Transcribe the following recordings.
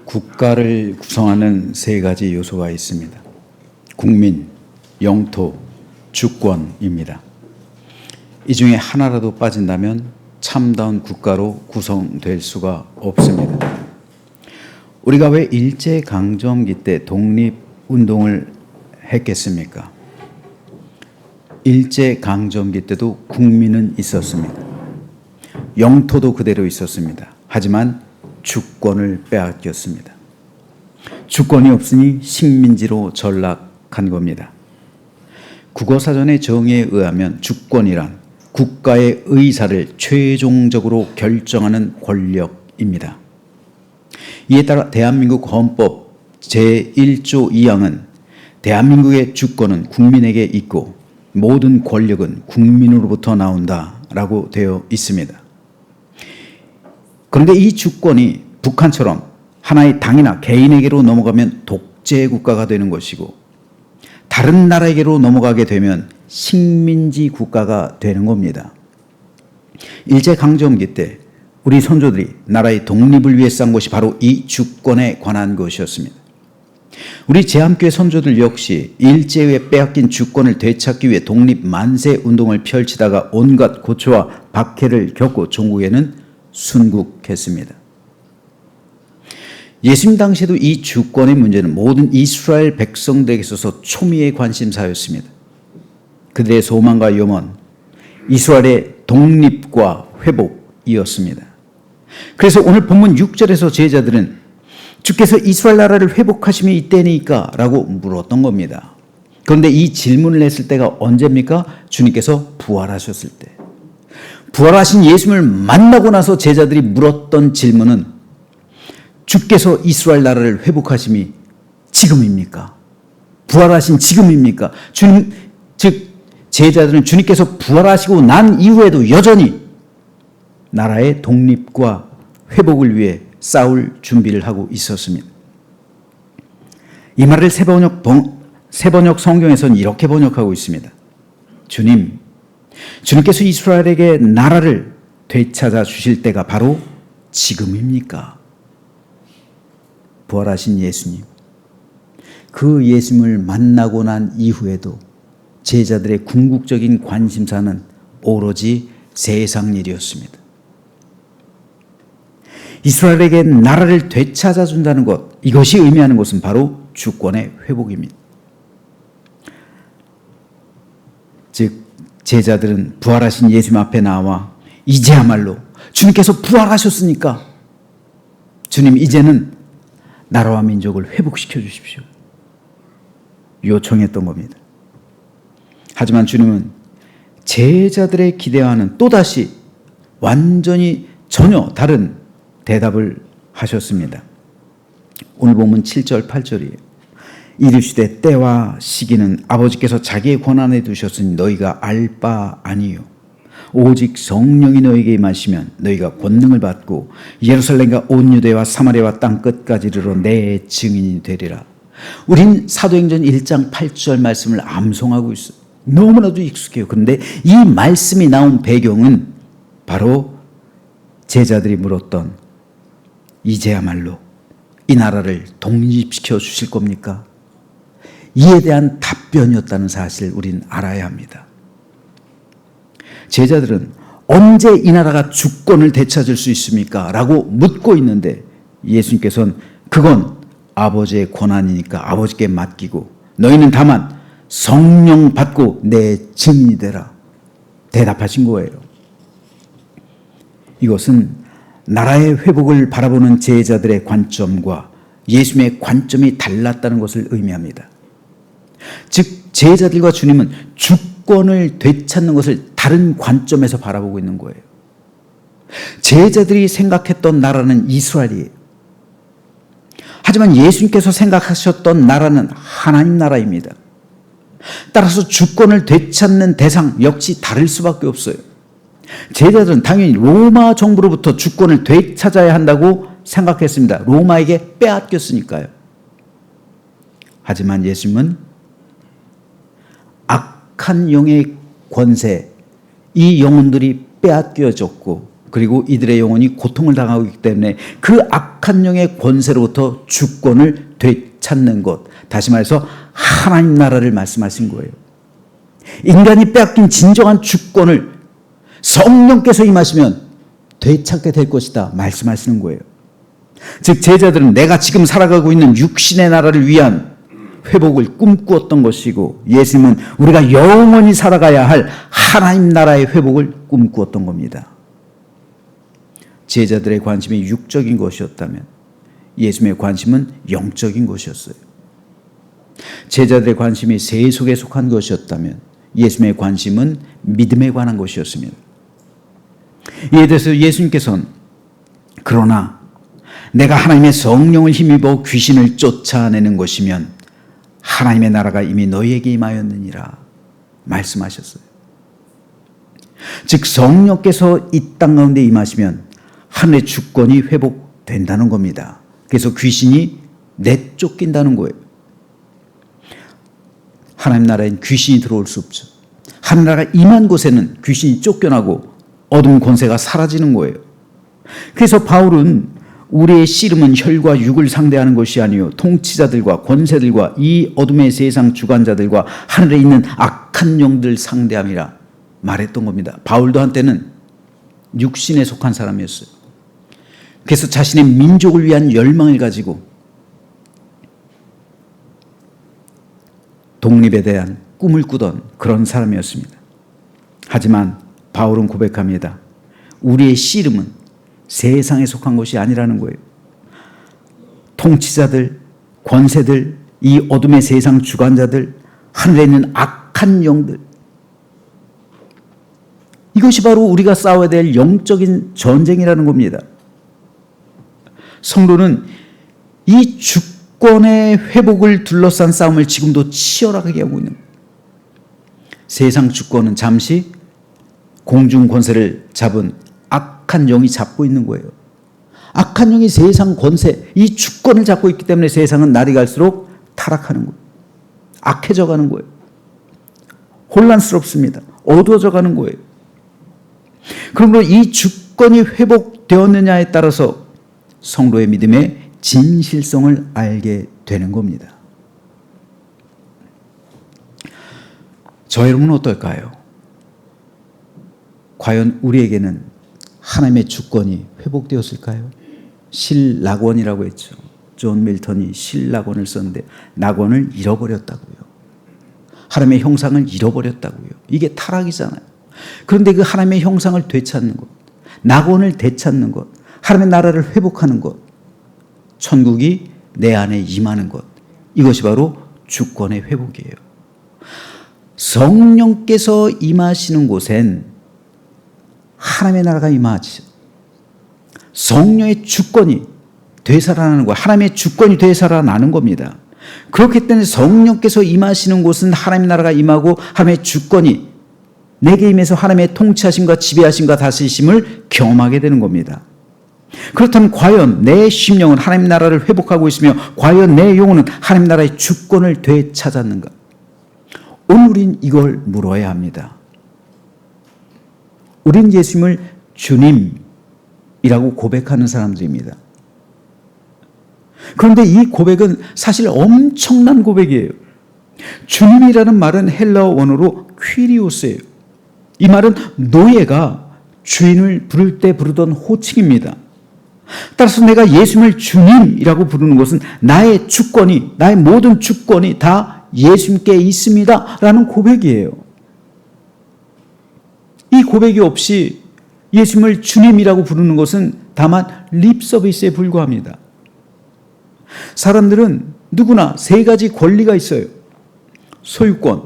국가를 구성하는 세 가지 요소가 있습니다. 국민, 영토, 주권입니다. 이 중에 하나라도 빠진다면 참다운 국가로 구성될 수가 없습니다. 우리가 왜 일제강점기 때 독립운동을 했겠습니까? 일제강점기 때도 국민은 있었습니다. 영토도 그대로 있었습니다. 하지만 주권을 빼앗겼습니다. 주권이 없으니 식민지로 전락한 겁니다. 국어사전의 정의에 의하면 주권이란 국가의 의사를 최종적으로 결정하는 권력입니다. 이에 따라 대한민국 헌법 제1조 2항은 대한민국의 주권은 국민에게 있고 모든 권력은 국민으로부터 나온다라고 되어 있습니다. 그런데 이 주권이 북한처럼 하나의 당이나 개인에게로 넘어가면 독재 국가가 되는 것이고 다른 나라에게로 넘어가게 되면 식민지 국가가 되는 겁니다. 일제강점기 때 우리 선조들이 나라의 독립을 위해 싼 것이 바로 이 주권에 관한 것이었습니다. 우리 제함교회 선조들 역시 일제에 빼앗긴 주권을 되찾기 위해 독립 만세 운동을 펼치다가 온갖 고초와 박해를 겪고 종국에는 순국했습니다. 예수님 당시에도 이 주권의 문제는 모든 이스라엘 백성들에게 있어서 초미의 관심사였습니다. 그들의 소망과 염원, 이스라엘의 독립과 회복이었습니다. 그래서 오늘 본문 6절에서 제자들은 주께서 이스라엘 나라를 회복하심이 이때니까 라고 물었던 겁니다. 그런데 이 질문을 했을 때가 언제입니까? 주님께서 부활하셨을 때. 부활하신 예수님을 만나고 나서 제자들이 물었던 질문은 주께서 이스라엘 나라를 회복하심이 지금입니까? 부활하신 지금입니까? 주님, 즉 제자들은 주님께서 부활하시고 난 이후에도 여전히 나라의 독립과 회복을 위해 싸울 준비를 하고 있었습니다. 이 말을 새번역 성경에서는 이렇게 번역하고 있습니다. 주님께서 이스라엘에게 나라를 되찾아 주실 때가 바로 지금입니까? 부활하신 예수님, 그 예수님을 만나고 난 이후에도 제자들의 궁극적인 관심사는 오로지 세상 일이었습니다. 이스라엘에게 나라를 되찾아 준다는 것, 이것이 의미하는 것은 바로 주권의 회복입니다. 즉 제자들은 부활하신 예수님 앞에 나와 이제야말로 주님께서 부활하셨으니까 주님 이제는 나라와 민족을 회복시켜 주십시오 요청했던 겁니다. 하지만 주님은 제자들의 기대와는 또다시 완전히 전혀 다른 대답을 하셨습니다. 오늘 본문 7절 8절이에요. 이르시되 때와 시기는 아버지께서 자기의 권한에 두셨으니 너희가 알 바 아니요 오직 성령이 너희에게 임하시면 너희가 권능을 받고 예루살렘과 온 유대와 사마리아와 땅 끝까지 이르러 내 증인이 되리라. 우린 사도행전 1장 8절 말씀을 암송하고 있어요. 너무나도 익숙해요. 그런데 이 말씀이 나온 배경은 바로 제자들이 물었던 이제야말로 이 나라를 독립시켜 주실 겁니까? 이에 대한 답변이었다는 사실을 우린 알아야 합니다. 제자들은 언제 이 나라가 주권을 되찾을 수 있습니까? 라고 묻고 있는데 예수님께서는 그건 아버지의 권한이니까 아버지께 맡기고 너희는 다만 성령 받고 내 증인이 되라 대답하신 거예요. 이것은 나라의 회복을 바라보는 제자들의 관점과 예수님의 관점이 달랐다는 것을 의미합니다. 즉 제자들과 주님은 주권을 되찾는 것을 다른 관점에서 바라보고 있는 거예요. 제자들이 생각했던 나라는 이스라엘이에요. 하지만 예수님께서 생각하셨던 나라는 하나님 나라입니다. 따라서 주권을 되찾는 대상 역시 다를 수밖에 없어요. 제자들은 당연히 로마 정부로부터 주권을 되찾아야 한다고 생각했습니다. 로마에게 빼앗겼으니까요. 하지만 예수님은 악한 영의 권세, 이 영혼들이 빼앗겨졌고 그리고 이들의 영혼이 고통을 당하고 있기 때문에 그 악한 영의 권세로부터 주권을 되찾는 것, 다시 말해서 하나님 나라를 말씀하신 거예요. 인간이 빼앗긴 진정한 주권을 성령께서 임하시면 되찾게 될 것이다 말씀하시는 거예요. 즉 제자들은 내가 지금 살아가고 있는 육신의 나라를 위한 회복을 꿈꾸었던 것이고, 예수님은 우리가 영원히 살아가야 할 하나님 나라의 회복을 꿈꾸었던 겁니다. 제자들의 관심이 육적인 것이었다면 예수님의 관심은 영적인 것이었어요. 제자들의 관심이 세속에 속한 것이었다면 예수님의 관심은 믿음에 관한 것이었습니다. 이에 대해서 예수님께서는 그러나 내가 하나님의 성령을 힘입어 귀신을 쫓아내는 것이면 하나님의 나라가 이미 너희에게 임하였느니라 말씀하셨어요. 즉 성령께서 이 땅 가운데 임하시면 하늘의 주권이 회복된다는 겁니다. 그래서 귀신이 내쫓긴다는 거예요. 하나님 나라엔 귀신이 들어올 수 없죠. 하나님 나라가 임한 곳에는 귀신이 쫓겨나고 어둠 권세가 사라지는 거예요. 그래서 바울은 우리의 씨름은 혈과 육을 상대하는 것이 아니요 통치자들과 권세들과 이 어둠의 세상 주관자들과 하늘에 있는 악한 영들 상대함이라 말했던 겁니다. 바울도 한때는 육신에 속한 사람이었어요. 그래서 자신의 민족을 위한 열망을 가지고 독립에 대한 꿈을 꾸던 그런 사람이었습니다. 하지만 바울은 고백합니다. 우리의 씨름은 세상에 속한 것이 아니라는 거예요. 통치자들, 권세들, 이 어둠의 세상 주관자들, 하늘에 있는 악한 영들, 이것이 바로 우리가 싸워야 될 영적인 전쟁이라는 겁니다. 성도는 이 주권의 회복을 둘러싼 싸움을 지금도 치열하게 하고 있는 거예요. 세상 주권은 잠시 공중 권세를 잡은 악한 영이 잡고 있는 거예요. 악한 영이 세상 권세, 이 주권을 잡고 있기 때문에 세상은 날이 갈수록 타락하는 거예요. 악해져 가는 거예요. 혼란스럽습니다. 어두워져 가는 거예요. 그러므로 이 주권이 회복되었느냐에 따라서 성도의 믿음의 진실성을 알게 되는 겁니다. 저 여러분은 어떨까요? 과연 우리에게는 하나님의 주권이 회복되었을까요? 실낙원이라고 했죠. 존 밀턴이 실낙원을 썼는데 낙원을 잃어버렸다고요. 하나님의 형상을 잃어버렸다고요. 이게 타락이잖아요. 그런데 그 하나님의 형상을 되찾는 것, 낙원을 되찾는 것, 하나님의 나라를 회복하는 것, 천국이 내 안에 임하는 것, 이것이 바로 주권의 회복이에요. 성령께서 임하시는 곳엔 하나님의 나라가 임하지, 성령의 주권이 되살아나는 것, 하나님의 주권이 되살아나는 겁니다. 그렇기 때문에 성령께서 임하시는 곳은 하나님의 나라가 임하고 하나님의 주권이 내게 임해서 하나님의 통치하심과 지배하심과 다스리심을 경험하게 되는 겁니다. 그렇다면 과연 내 심령은 하나님 나라를 회복하고 있으며 과연 내 영혼은 하나님 나라의 주권을 되찾았는가? 오늘 우린 이걸 물어야 합니다. 우린 예수님을 주님이라고 고백하는 사람들입니다. 그런데 이 고백은 사실 엄청난 고백이에요. 주님이라는 말은 헬라어 원어로 퀴리오스예요. 이 말은 노예가 주인을 부를 때 부르던 호칭입니다. 따라서 내가 예수님을 주님이라고 부르는 것은 나의 주권이, 나의 모든 주권이 다 예수님께 있습니다 라는 고백이에요. 이 고백이 없이 예수님을 주님이라고 부르는 것은 다만 립 서비스에 불과합니다. 사람들은 누구나 세 가지 권리가 있어요. 소유권,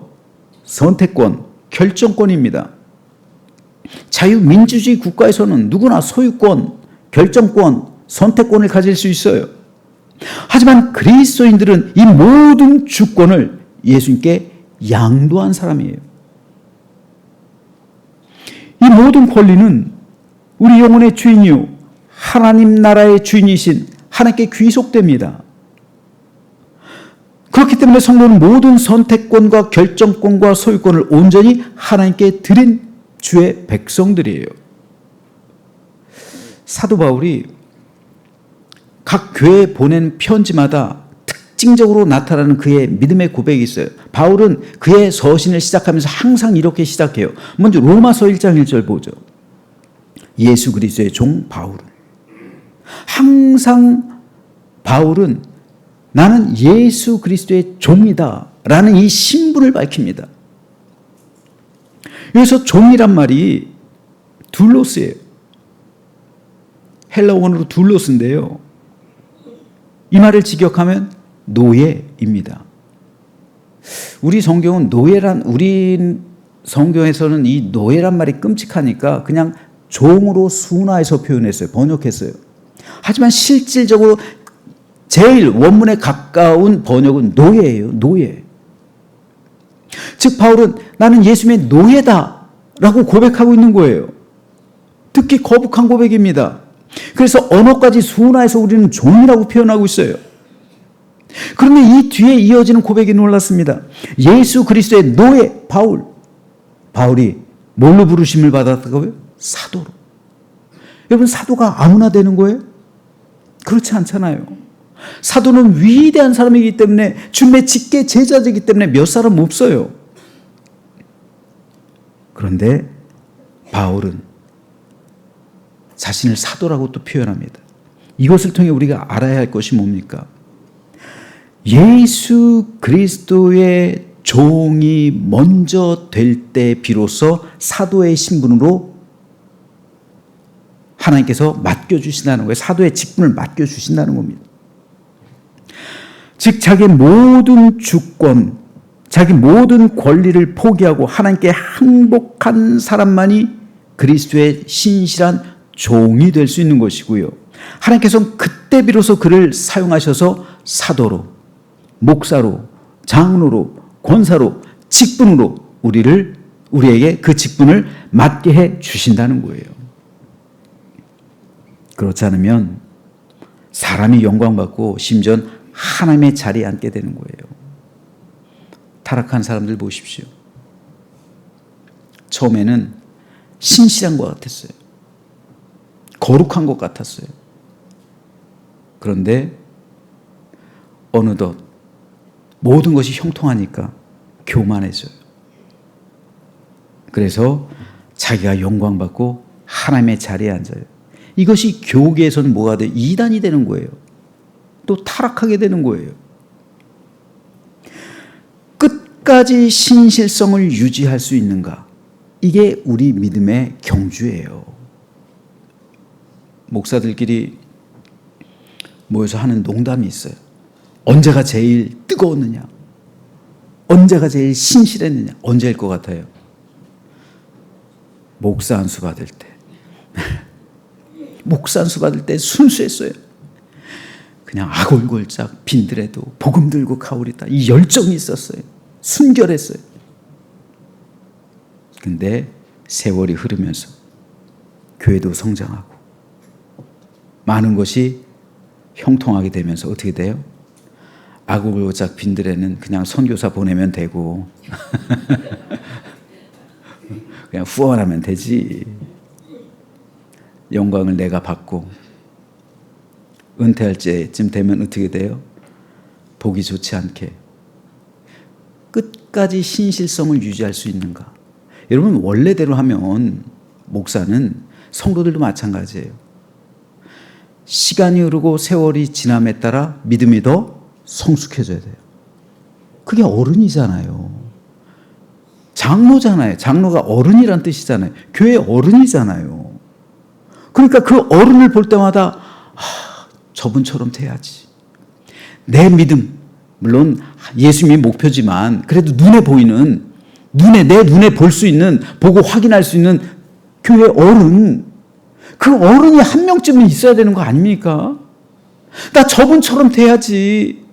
선택권, 결정권입니다. 자유민주주의 국가에서는 누구나 소유권, 결정권, 선택권을 가질 수 있어요. 하지만 그리스도인들은 이 모든 주권을 예수님께 양도한 사람이에요. 이 모든 권리는 우리 영혼의 주인이요 하나님 나라의 주인이신 하나님께 귀속됩니다. 그렇기 때문에 성도는 모든 선택권과 결정권과 소유권을 온전히 하나님께 드린 주의 백성들이에요. 사도 바울이 각 교회에 보낸 편지마다 특징적으로 나타나는 그의 믿음의 고백이 있어요. 바울은 그의 서신을 시작하면서 항상 이렇게 시작해요. 먼저 로마서 1장 1절 보죠. 예수 그리스도의 종 바울은. 항상 바울은 나는 예수 그리스도의 종이다 라는 이 신분을 밝힙니다. 여기서 종이란 말이 둘로스예요. 헬라어로 둘로스인데요. 이 말을 직역하면 노예입니다. 우리 성경은 우리 성경에서는 이 노예란 말이 끔찍하니까 그냥 종으로 순화해서 표현했어요. 번역했어요. 하지만 실질적으로 제일 원문에 가까운 번역은 노예예요. 노예. 즉 바울은 나는 예수님의 노예다 라고 고백하고 있는 거예요. 듣기 거북한 고백입니다. 그래서 언어까지 순화해서 우리는 종이라고 표현하고 있어요. 그런데 이 뒤에 이어지는 고백이 놀랐습니다. 예수 그리스도의 노예 바울이 뭘로 부르심을 받았다고요? 사도로. 여러분 사도가 아무나 되는 거예요? 그렇지 않잖아요. 사도는 위대한 사람이기 때문에 주님의 직계 제자이기 때문에 몇 사람 없어요. 그런데 바울은 자신을 사도라고 또 표현합니다. 이것을 통해 우리가 알아야 할 것이 뭡니까? 예수 그리스도의 종이 먼저 될 때 비로소 사도의 신분으로 하나님께서 맡겨주신다는 거예요. 사도의 직분을 맡겨주신다는 겁니다. 즉 자기의 모든 주권, 자기 모든 권리를 포기하고 하나님께 항복한 사람만이 그리스도의 신실한 종이 될 수 있는 것이고요. 하나님께서는 그때 비로소 그를 사용하셔서 사도로, 목사로, 장로로, 권사로, 직분으로 우리에게 그 직분을 맡게 해 주신다는 거예요. 그렇지 않으면 사람이 영광받고 심지어 하나님의 자리에 앉게 되는 거예요. 타락한 사람들 보십시오. 처음에는 신실한 것 같았어요. 거룩한 것 같았어요. 그런데 어느덧 모든 것이 형통하니까 교만해져요. 그래서 자기가 영광받고 하나님의 자리에 앉아요. 이것이 교계에서는 뭐가 돼요? 이단이 되는 거예요. 또 타락하게 되는 거예요. 끝까지 신실성을 유지할 수 있는가? 이게 우리 믿음의 경주예요. 목사들끼리 모여서 하는 농담이 있어요. 언제가 제일 뜨거웠느냐? 언제가 제일 신실했느냐? 언제일 것 같아요? 목사 안수 받을 때. 목사 안수 받을 때 순수했어요. 그냥 아골골짝 빈들에도 복음 들고 가오리다. 이 열정이 있었어요. 순결했어요. 근데 세월이 흐르면서 교회도 성장하고 많은 것이 형통하게 되면서 어떻게 돼요? 아골골짝 빈들에는 그냥 선교사 보내면 되고 그냥 후원하면 되지. 영광을 내가 받고 은퇴할 때쯤 되면 어떻게 돼요? 보기 좋지 않게 끝까지 신실성을 유지할 수 있는가? 여러분 원래대로 하면 목사는 성도들도 마찬가지예요. 시간이 흐르고 세월이 지남에 따라 믿음이 더 성숙해져야 돼요. 그게 어른이잖아요. 장로잖아요. 장로가 어른이란 뜻이잖아요. 교회 어른이잖아요. 그러니까 그 어른을 볼 때마다 저분처럼 돼야지. 내 믿음, 물론 예수님이 목표지만 그래도 눈에 보이는, 내 눈에 볼 수 있는, 보고 확인할 수 있는 교회 어른, 그 어른이 한 명쯤은 있어야 되는 거 아닙니까? 나 저분처럼 돼야지.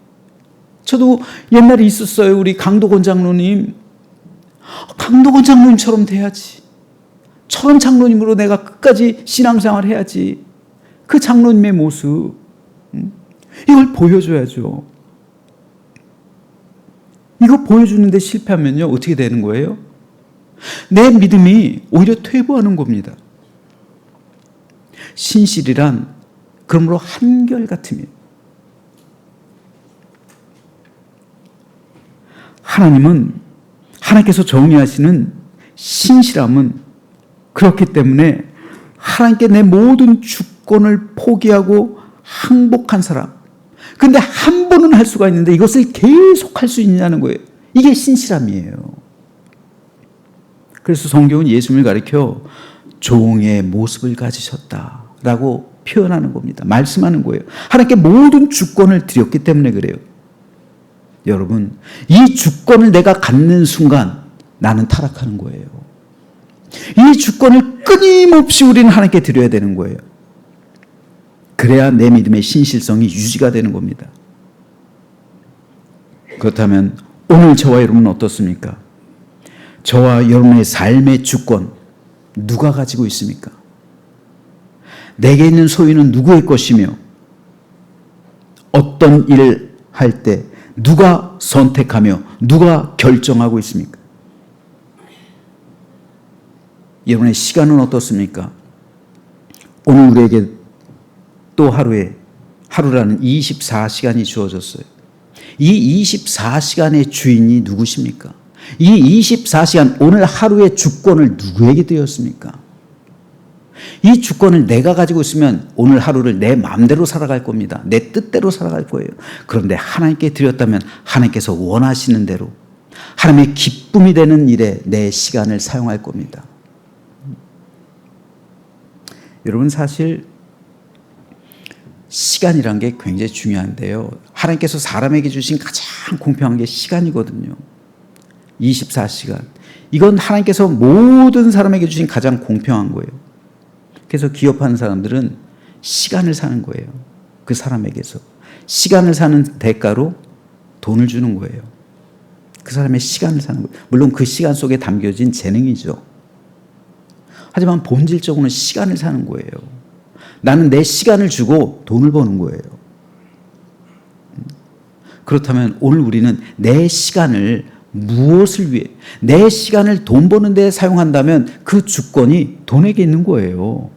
저도 옛날에 있었어요. 우리 강도건 장로님. 강도건 장로님처럼 돼야지. 저런 장로님으로 내가 끝까지 신앙생활 해야지. 그 장로님의 모습, 이걸 보여줘야죠. 이거 보여주는데 실패하면요 어떻게 되는 거예요? 내 믿음이 오히려 퇴보하는 겁니다. 신실이란 그러므로 한결같음이에요. 하나님께서 정의하시는 신실함은 그렇기 때문에 하나님께 내 모든 주권을 포기하고 항복한 사람. 근데 한 번은 할 수가 있는데 이것을 계속 할 수 있냐는 거예요. 이게 신실함이에요. 그래서 성경은 예수님을 가리켜 종의 모습을 가지셨다라고 표현하는 겁니다. 말씀하는 거예요. 하나님께 모든 주권을 드렸기 때문에 그래요. 여러분, 이 주권을 내가 갖는 순간 나는 타락하는 거예요. 이 주권을 끊임없이 우리는 하나님께 드려야 되는 거예요. 그래야 내 믿음의 신실성이 유지가 되는 겁니다. 그렇다면 오늘 저와 여러분은 어떻습니까? 저와 여러분의 삶의 주권 누가 가지고 있습니까? 내게 있는 소유는 누구의 것이며 어떤 일을 할 때 누가 선택하며 누가 결정하고 있습니까? 여러분의 시간은 어떻습니까? 오늘 우리에게 또 하루라는 24시간이 주어졌어요. 이 24시간의 주인이 누구십니까? 이 24시간 오늘 하루의 주권을 누구에게 드렸습니까? 이 주권을 내가 가지고 있으면 오늘 하루를 내 마음대로 살아갈 겁니다. 내 뜻대로 살아갈 거예요. 그런데 하나님께 드렸다면 하나님께서 원하시는 대로 하나님의 기쁨이 되는 일에 내 시간을 사용할 겁니다. 여러분, 사실 시간이란 게 굉장히 중요한데요. 하나님께서 사람에게 주신 가장 공평한 게 시간이거든요. 24시간. 이건 하나님께서 모든 사람에게 주신 가장 공평한 거예요. 그래서 기업하는 사람들은 시간을 사는 거예요. 그 사람에게서. 시간을 사는 대가로 돈을 주는 거예요. 그 사람의 시간을 사는 거예요. 물론 그 시간 속에 담겨진 재능이죠. 하지만 본질적으로는 시간을 사는 거예요. 나는 내 시간을 주고 돈을 버는 거예요. 그렇다면 오늘 우리는 내 시간을 무엇을 위해, 내 시간을 돈 버는 데 사용한다면 그 주권이 돈에게 있는 거예요.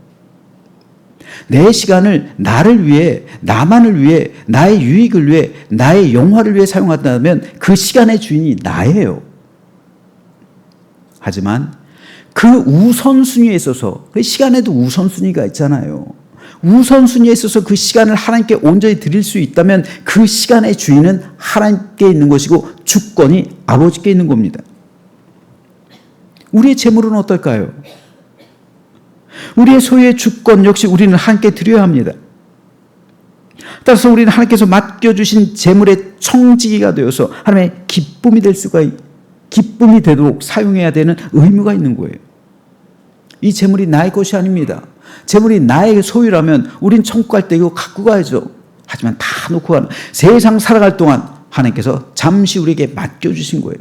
내 시간을 나를 위해, 나만을 위해, 나의 유익을 위해, 나의 영화를 위해 사용한다면 그 시간의 주인이 나예요. 하지만 그 우선순위에 있어서, 그 시간에도 우선순위가 있잖아요. 우선순위에 있어서 그 시간을 하나님께 온전히 드릴 수 있다면 그 시간의 주인은 하나님께 있는 것이고 주권이 아버지께 있는 겁니다. 우리의 재물은 어떨까요? 우리의 소유의 주권 역시 우리는 하나님께 드려야 합니다. 따라서 우리는 하나님께서 맡겨주신 재물의 청지기가 되어서 하나님의 기쁨이 되도록 사용해야 되는 의무가 있는 거예요. 이 재물이 나의 것이 아닙니다. 재물이 나의 소유라면 우린 천국 갈 때 이거 갖고 가야죠. 하지만 다 놓고 가는, 세상 살아갈 동안 하나님께서 잠시 우리에게 맡겨주신 거예요.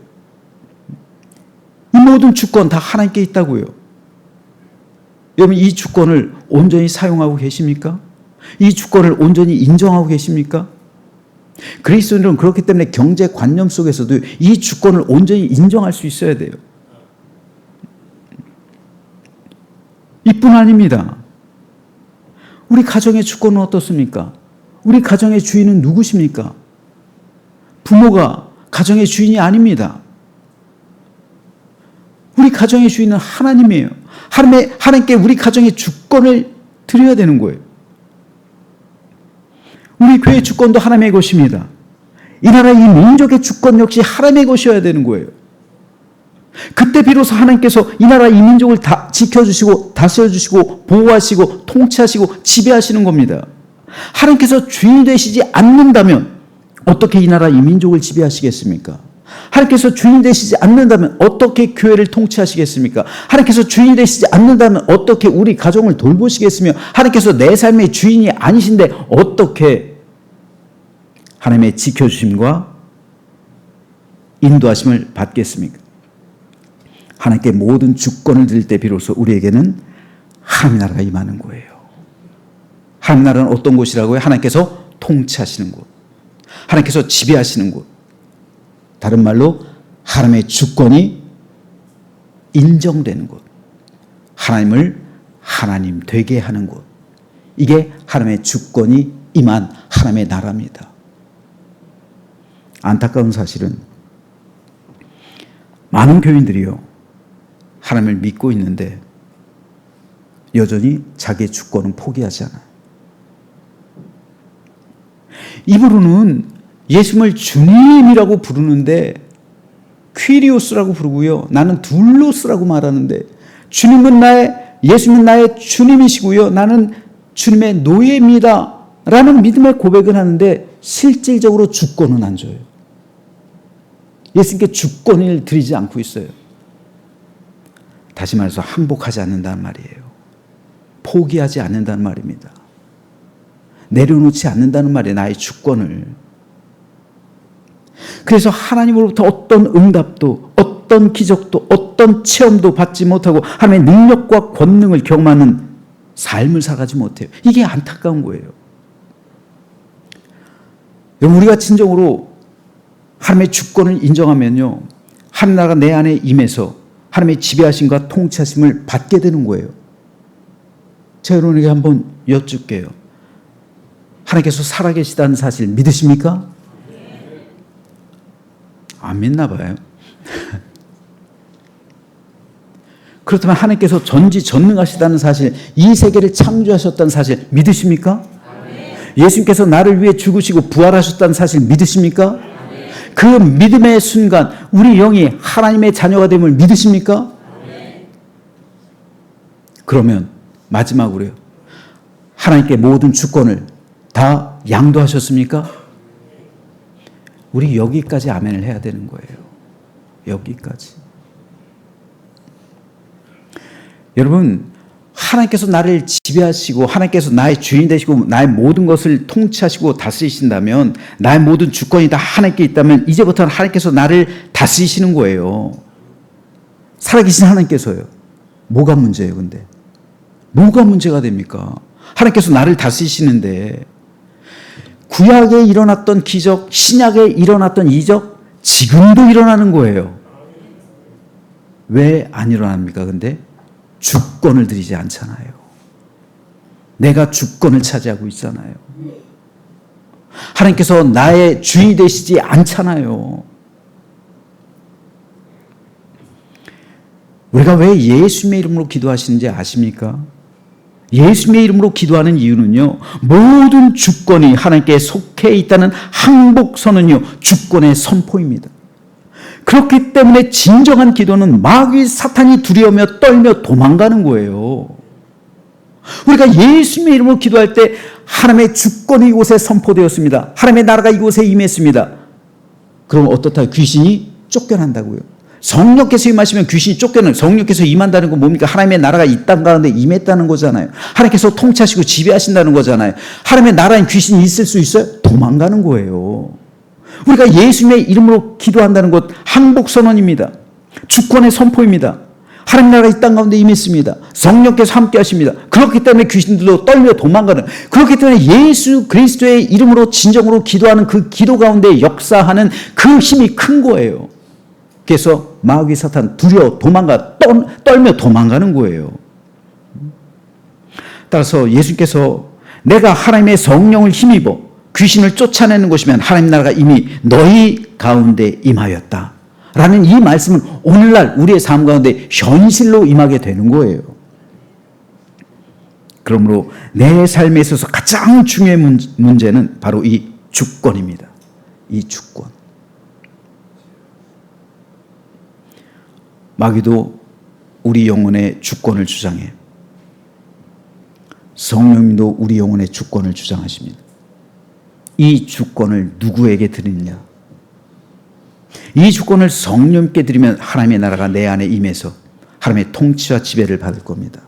이 모든 주권 다 하나님께 있다고요. 여러분, 이 주권을 온전히 사용하고 계십니까? 이 주권을 온전히 인정하고 계십니까? 그리스도인들은 그렇기 때문에 경제관념 속에서도 이 주권을 온전히 인정할 수 있어야 돼요. 이뿐 아닙니다. 우리 가정의 주권은 어떻습니까? 우리 가정의 주인은 누구십니까? 부모가 가정의 주인이 아닙니다. 우리 가정의 주인은 하나님이에요. 하나님께 우리 가정의 주권을 드려야 되는 거예요. 우리 교회의 주권도 하나님의 것입니다. 이 나라 이 민족의 주권 역시 하나님의 것이어야 되는 거예요. 그때 비로소 하나님께서 이 나라 이 민족을 다 지켜주시고 다스려주시고 보호하시고 통치하시고 지배하시는 겁니다. 하나님께서 주인 되시지 않는다면 어떻게 이 나라 이 민족을 지배하시겠습니까? 하나님께서 주인 되시지 않는다면 어떻게 교회를 통치하시겠습니까? 하나님께서 주인 되시지 않는다면 어떻게 우리 가정을 돌보시겠으며, 하나님께서 내 삶의 주인이 아니신데 어떻게 하나님의 지켜주심과 인도하심을 받겠습니까? 하나님께 모든 주권을 드릴 때 비로소 우리에게는 하나님 나라가 임하는 거예요. 하나님 나라는 어떤 곳이라고요? 하나님께서 통치하시는 곳, 하나님께서 지배하시는 곳, 다른 말로 하나님의 주권이 인정되는 곳, 하나님을 하나님 되게 하는 곳, 이게 하나님의 주권이 임한 하나님의 나라입니다. 안타까운 사실은 많은 교인들이요, 하나님을 믿고 있는데 여전히 자기의 주권은 포기하지 않아요. 입으로는 예수님을 주님이라고 부르는데 퀴리오스라고 부르고요, 나는 둘로스라고 말하는데, 예수님은 나의 주님이시고요, 나는 주님의 노예입니다 라는 믿음의 고백은 하는데 실질적으로 주권은 안 줘요. 예수님께 주권을 드리지 않고 있어요. 다시 말해서 항복하지 않는다는 말이에요. 포기하지 않는다는 말입니다. 내려놓지 않는다는 말이에요, 나의 주권을. 그래서 하나님으로부터 어떤 응답도, 어떤 기적도, 어떤 체험도 받지 못하고 하나님의 능력과 권능을 경험하는 삶을 살아가지 못해요. 이게 안타까운 거예요. 여러분, 우리가 진정으로 하나님의 주권을 인정하면요, 하나님 나라가 내 안에 임해서 하나님의 지배하심과 통치하심을 받게 되는 거예요. 제가 여러분에게 한번 여쭙게요. 하나님께서 살아계시다는 사실 믿으십니까? 안 믿나 봐요. 그렇다면 하나님께서 전지전능하시다는 사실, 이 세계를 창조하셨다는 사실 믿으십니까? 예수님께서 나를 위해 죽으시고 부활하셨다는 사실 믿으십니까? 그 믿음의 순간 우리 영이 하나님의 자녀가 됨을 믿으십니까? 그러면 마지막으로요, 하나님께 모든 주권을 다 양도하셨습니까? 우리 여기까지 아멘을 해야 되는 거예요. 여기까지. 여러분, 하나님께서 나를 지배하시고 하나님께서 나의 주인 되시고 나의 모든 것을 통치하시고 다스리신다면, 나의 모든 주권이 다 하나님께 있다면 이제부터는 하나님께서 나를 다스리시는 거예요. 살아계신 하나님께서요. 뭐가 문제예요, 근데? 뭐가 문제가 됩니까? 하나님께서 나를 다스리시는데 구약에 일어났던 기적, 신약에 일어났던 이적, 지금도 일어나는 거예요. 왜 안 일어납니까, 근데? 주권을 드리지 않잖아요. 내가 주권을 차지하고 있잖아요. 하나님께서 나의 주인이 되시지 않잖아요. 우리가 왜 예수님의 이름으로 기도하시는지 아십니까? 예수님의 이름으로 기도하는 이유는요, 모든 주권이 하나님께 속해 있다는 항복선언이요, 주권의 선포입니다. 그렇기 때문에 진정한 기도는 마귀 사탄이 두려우며 떨며 도망가는 거예요. 우리가 예수님의 이름으로 기도할 때 하나님의 주권이 이곳에 선포되었습니다. 하나님의 나라가 이곳에 임했습니다. 그럼 어떻다? 귀신이 쫓겨난다고요. 성령께서 임하시면 귀신이 쫓겨나요. 성령께서 임한다는 건 뭡니까? 하나님의 나라가 이 땅 가운데 임했다는 거잖아요. 하나님께서 통치하시고 지배하신다는 거잖아요. 하나님의 나라엔 귀신이 있을 수 있어요? 도망가는 거예요. 우리가 예수님의 이름으로 기도한다는 것 항복선언입니다. 주권의 선포입니다. 하나님 나라가 이 땅 가운데 임했습니다. 성령께서 함께 하십니다. 그렇기 때문에 귀신들도 떨며 도망가는, 그렇기 때문에 예수 그리스도의 이름으로 진정으로 기도하는 그 기도 가운데 역사하는 그 힘이 큰 거예요. 그래서 마귀 사탄 두려워 도망가, 떨며 도망가는 거예요. 따라서 예수님께서 내가 하나님의 성령을 힘입어 귀신을 쫓아내는 것이면 하나님 나라가 이미 너희 가운데 임하였다 라는 이 말씀은 오늘날 우리의 삶 가운데 현실로 임하게 되는 거예요. 그러므로 내 삶에 있어서 가장 중요한 문제는 바로 이 주권입니다. 이 주권. 마귀도 우리 영혼의 주권을 주장해. 성령님도 우리 영혼의 주권을 주장하십니다. 이 주권을 누구에게 드리느냐? 이 주권을 성령님께 드리면 하나님의 나라가 내 안에 임해서 하나님의 통치와 지배를 받을 겁니다.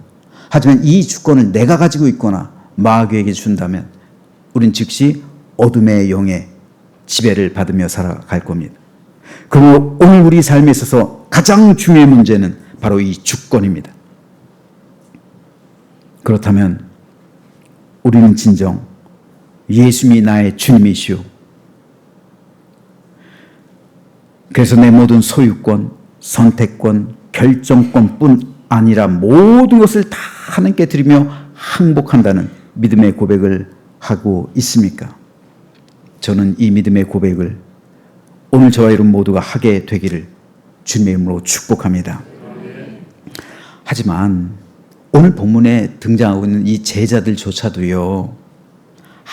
하지만 이 주권을 내가 가지고 있거나 마귀에게 준다면 우린 즉시 어둠의 영의 지배를 받으며 살아갈 겁니다. 그러므로 오늘 우리 삶에 있어서 가장 중요한 문제는 바로 이 주권입니다. 그렇다면 우리는 진정 예수님이 나의 주님이시오. 그래서 내 모든 소유권, 선택권, 결정권뿐 아니라 모든 것을 다 하나님께 드리며 항복한다는 믿음의 고백을 하고 있습니까? 저는 이 믿음의 고백을 오늘 저와 여러분 모두가 하게 되기를 주님의 이름으로 축복합니다. 하지만 오늘 본문에 등장하고 있는 이 제자들조차도요,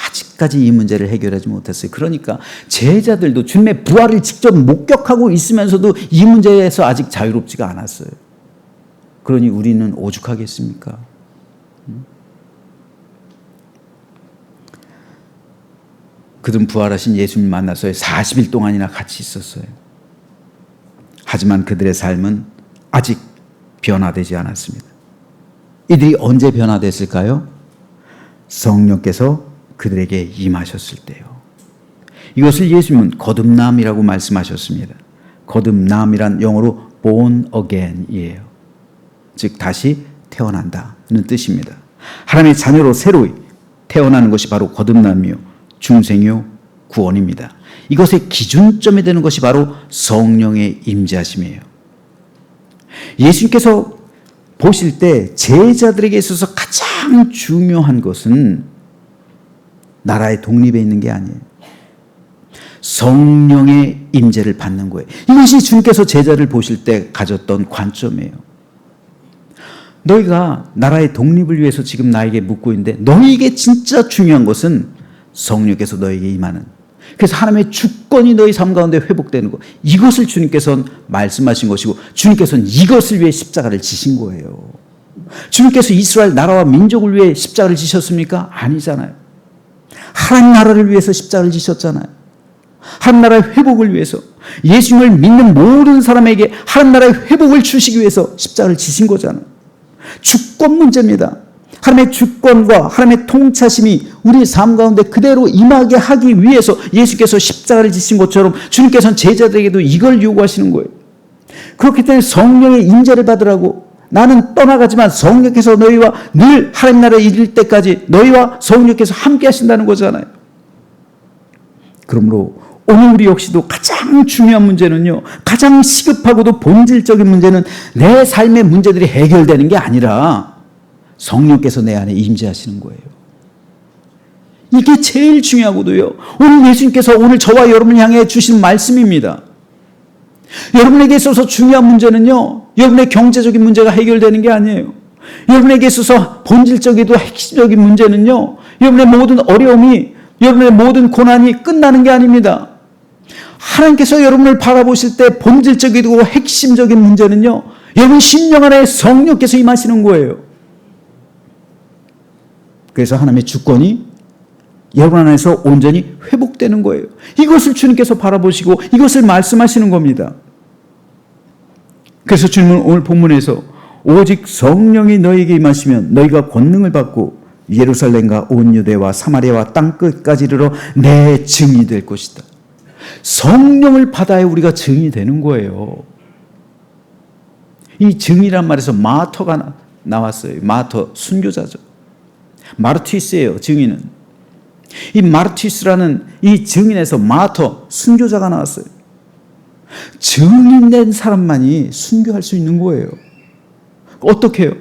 아직까지 이 문제를 해결하지 못했어요. 그러니까 제자들도 주님의 부활을 직접 목격하고 있으면서도 이 문제에서 아직 자유롭지가 않았어요. 그러니 우리는 오죽하겠습니까? 그들은 부활하신 예수님 만나서 40일 동안이나 같이 있었어요. 하지만 그들의 삶은 아직 변화되지 않았습니다. 이들이 언제 변화됐을까요? 성령께서 그들에게 임하셨을 때요. 이것을 예수님은 거듭남이라고 말씀하셨습니다. 거듭남이란 영어로 born again이에요. 즉 다시 태어난다는 뜻입니다. 하나님의 자녀로 새로이 태어나는 것이 바로 거듭남이요, 중생이요, 구원입니다. 이것의 기준점이 되는 것이 바로 성령의 임재하심이에요. 예수님께서 보실 때 제자들에게 있어서 가장 중요한 것은 나라의 독립에 있는 게 아니에요. 성령의 임재를 받는 거예요. 이것이 주님께서 제자를 보실 때 가졌던 관점이에요. 너희가 나라의 독립을 위해서 지금 나에게 묻고 있는데 너희에게 진짜 중요한 것은 성령께서 너희에게 임하는, 그래서 하나님의 주권이 너희 삶 가운데 회복되는 것, 이것을 주님께서는 말씀하신 것이고 주님께서는 이것을 위해 십자가를 지신 거예요. 주님께서 이스라엘 나라와 민족을 위해 십자가를 지셨습니까? 아니잖아요. 하나님 나라를 위해서 십자가를 지셨잖아요. 하나님 나라의 회복을 위해서, 예수님을 믿는 모든 사람에게 하나님 나라의 회복을 주시기 위해서 십자가를 지신 거잖아요. 주권 문제입니다. 하나님의 주권과 하나님의 통차심이 우리 삶 가운데 그대로 임하게 하기 위해서 예수께서 십자가를 지신 것처럼 주님께서는 제자들에게도 이걸 요구하시는 거예요. 그렇기 때문에 성령의 임재를 받으라고, 나는 떠나가지만 성령께서 너희와 늘 하나님 나라에 이를 때까지 너희와 성령께서 함께 하신다는 거잖아요. 그러므로 오늘 우리 역시도 가장 중요한 문제는요, 가장 시급하고도 본질적인 문제는 내 삶의 문제들이 해결되는 게 아니라 성령께서 내 안에 임재하시는 거예요. 이게 제일 중요하고도요, 오늘 예수님께서 오늘 저와 여러분을 향해 주신 말씀입니다. 여러분에게 있어서 중요한 문제는요, 여러분의 경제적인 문제가 해결되는 게 아니에요. 여러분에게 있어서 본질적이고 핵심적인 문제는요, 여러분의 모든 어려움이, 여러분의 모든 고난이 끝나는 게 아닙니다. 하나님께서 여러분을 바라보실 때 본질적이고 핵심적인 문제는요, 여러분 심령 안에 성령께서 임하시는 거예요. 그래서 하나님의 주권이 여러분 안에서 온전히 회복되는 거예요. 이것을 주님께서 바라보시고 이것을 말씀하시는 겁니다. 그래서 주님은 오늘 본문에서 오직 성령이 너희에게 임하시면 너희가 권능을 받고 예루살렘과 온 유대와 사마리아와 땅끝까지 이르러 내 증인이 될 것이다. 성령을 받아야 우리가 증인이 되는 거예요. 이 증이란 말에서 마터가 나왔어요. 마터, 순교자죠. 마르티스예요, 증인은. 이 마르티스라는 이 증인에서 마터, 순교자가 나왔어요. 증인된 사람만이 순교할 수 있는 거예요. 어떻게 해요?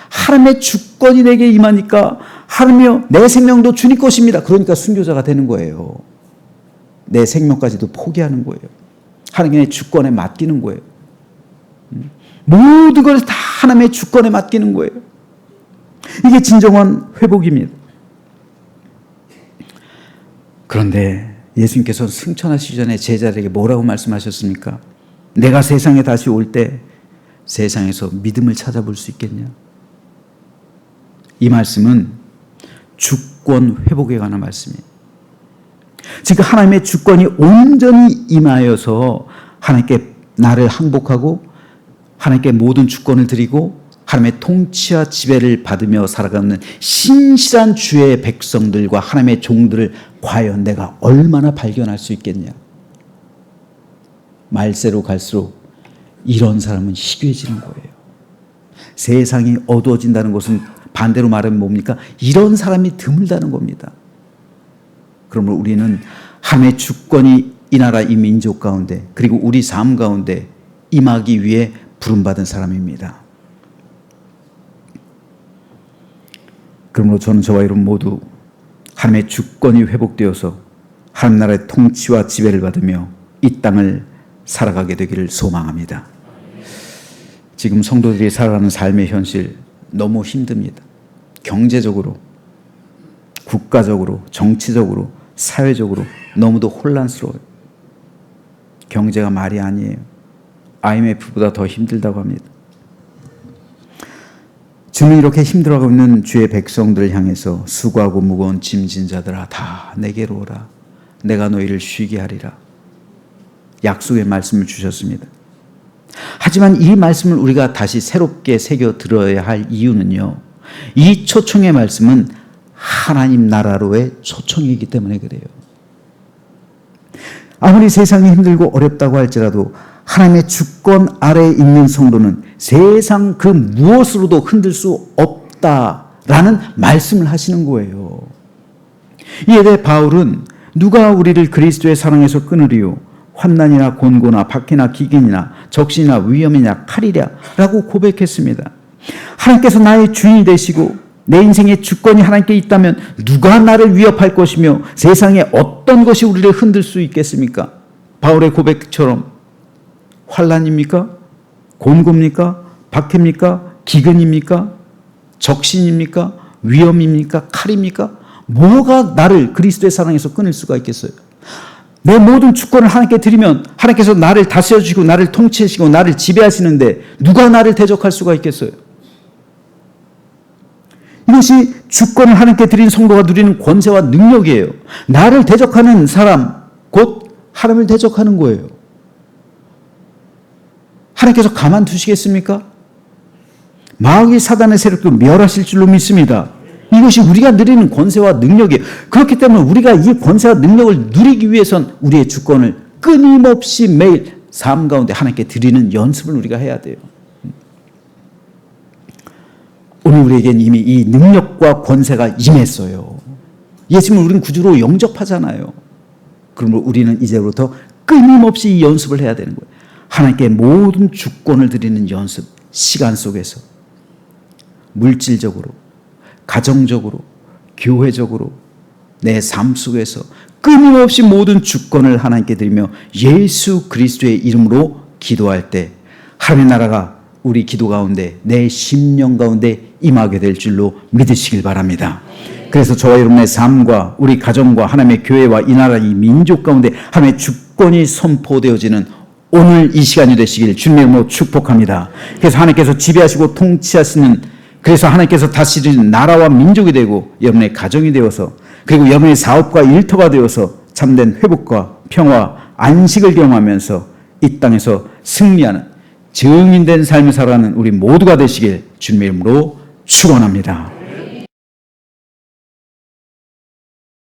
하나님의 주권이 내게 임하니까 하나님이여 내 생명도 주님 것입니다. 그러니까 순교자가 되는 거예요. 내 생명까지도 포기하는 거예요. 하나님의 주권에 맡기는 거예요. 모든 것을 다 하나님의 주권에 맡기는 거예요. 이게 진정한 회복입니다. 그런데 예수님께서는 승천하시기 전에 제자들에게 뭐라고 말씀하셨습니까? 내가 세상에 다시 올 때 세상에서 믿음을 찾아볼 수 있겠냐? 이 말씀은 주권 회복에 관한 말씀이에요. 즉 하나님의 주권이 온전히 임하여서 하나님께 나를 항복하고 하나님께 모든 주권을 드리고 하나님의 통치와 지배를 받으며 살아가는 신실한 주의 백성들과 하나님의 종들을 과연 내가 얼마나 발견할 수 있겠냐? 말세로 갈수록 이런 사람은 희귀해지는 거예요. 세상이 어두워진다는 것은 반대로 말하면 뭡니까? 이런 사람이 드물다는 겁니다. 그러므로 우리는 하나님의 주권이 이 나라 이 민족 가운데 그리고 우리 삶 가운데 임하기 위해 부름받은 사람입니다. 그러므로 저는 저와 여러분 모두 하나님의 주권이 회복되어서 하나님 나라의 통치와 지배를 받으며 이 땅을 살아가게 되기를 소망합니다. 지금 성도들이 살아가는 삶의 현실 너무 힘듭니다. 경제적으로, 국가적으로, 정치적으로, 사회적으로 너무도 혼란스러워요. 경제가 말이 아니에요. IMF보다 더 힘들다고 합니다. 주는 이렇게 힘들어하고 있는 주의 백성들을 향해서 수고하고 무거운 짐진 자들아 다 내게로 오라. 내가 너희를 쉬게 하리라. 약속의 말씀을 주셨습니다. 하지만 이 말씀을 우리가 다시 새롭게 새겨 들어야 할 이유는요, 이 초청의 말씀은 하나님 나라로의 초청이기 때문에 그래요. 아무리 세상이 힘들고 어렵다고 할지라도 하나님의 주권 아래에 있는 성도는 세상 그 무엇으로도 흔들 수 없다라는 말씀을 하시는 거예요. 이에 대해 바울은 누가 우리를 그리스도의 사랑에서 끊으리요? 환난이나 곤고나 박해나 기근이나 적신이나 위험이나 칼이랴 라고 고백했습니다. 하나님께서 나의 주인이 되시고 내 인생의 주권이 하나님께 있다면 누가 나를 위협할 것이며 세상에 어떤 것이 우리를 흔들 수 있겠습니까? 바울의 고백처럼 환난입니까? 곤고입니까? 박해입니까? 기근입니까? 적신입니까? 위험입니까? 칼입니까? 뭐가 나를 그리스도의 사랑에서 끊을 수가 있겠어요? 내 모든 주권을 하나님께 드리면 하나님께서 나를 다스려주시고 나를 통치하시고 나를 지배하시는데 누가 나를 대적할 수가 있겠어요? 이것이 주권을 하나님께 드린 성도가 누리는 권세와 능력이에요. 나를 대적하는 사람 곧 하나님을 대적하는 거예요. 하나님께서 가만두시겠습니까? 마귀 사단의 세력도 멸하실 줄로 믿습니다. 이것이 우리가 누리는 권세와 능력이에요. 그렇기 때문에 우리가 이 권세와 능력을 누리기 위해선 우리의 주권을 끊임없이 매일 삶 가운데 하나님께 드리는 연습을 우리가 해야 돼요. 오늘 우리에겐 이미 이 능력과 권세가 임했어요. 예수님을 우리는 구주로 영접하잖아요. 그러므로 우리는 이제부터 끊임없이 이 연습을 해야 되는 거예요. 하나님께 모든 주권을 드리는 연습, 시간 속에서 물질적으로, 가정적으로, 교회적으로, 내 삶 속에서 끊임없이 모든 주권을 하나님께 드리며 예수 그리스도의 이름으로 기도할 때 하나님의 나라가 우리 기도 가운데, 내 심령 가운데 임하게 될 줄로 믿으시길 바랍니다. 그래서 저와 여러분의 삶과 우리 가정과 하나님의 교회와 이 나라 이 민족 가운데 하나님의 주권이 선포되어지는 오늘 이 시간이 되시길 주님의 이름으로 축복합니다. 그래서 하나님께서 지배하시고 통치하시는, 그래서 하나님께서 다스리는 나라와 민족이 되고 여러분의 가정이 되어서, 그리고 여러분의 사업과 일터가 되어서 참된 회복과 평화, 안식을 경험하면서 이 땅에서 승리하는 증인된 삶을 살아가는 우리 모두가 되시길 주님의 이름으로 축원합니다.